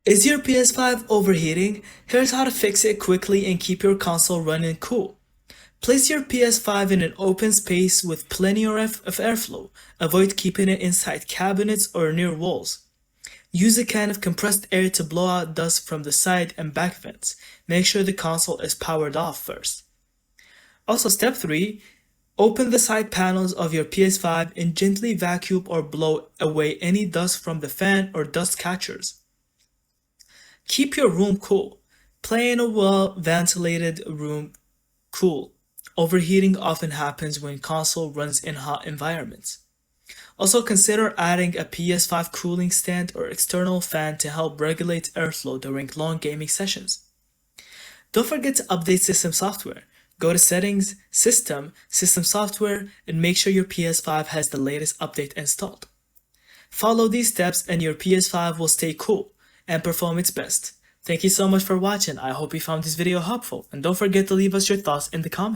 Is your PS5 overheating? Here's how to fix it quickly and keep your console running cool. Place your PS5 in an open space with plenty of airflow. Avoid keeping it inside cabinets or near walls. Use a can of compressed air to blow out dust from the side and back vents. Make sure the console is powered off first. Also, step 3, open the side panels of your PS5 and gently vacuum or blow away any dust from the fan or dust catchers. Keep your room cool. Play in a well-ventilated room cool. Overheating often happens when console runs in hot environments. Also consider adding a PS5 cooling stand or external fan to help regulate airflow during long gaming sessions. Don't forget to update system software. Go to Settings, System Software, and make sure your PS5 has the latest update installed. Follow these steps and your PS5 will stay cool and perform its best. Thank you so much for watching. I hope you found this video helpful, and don't forget to leave us your thoughts in the comments.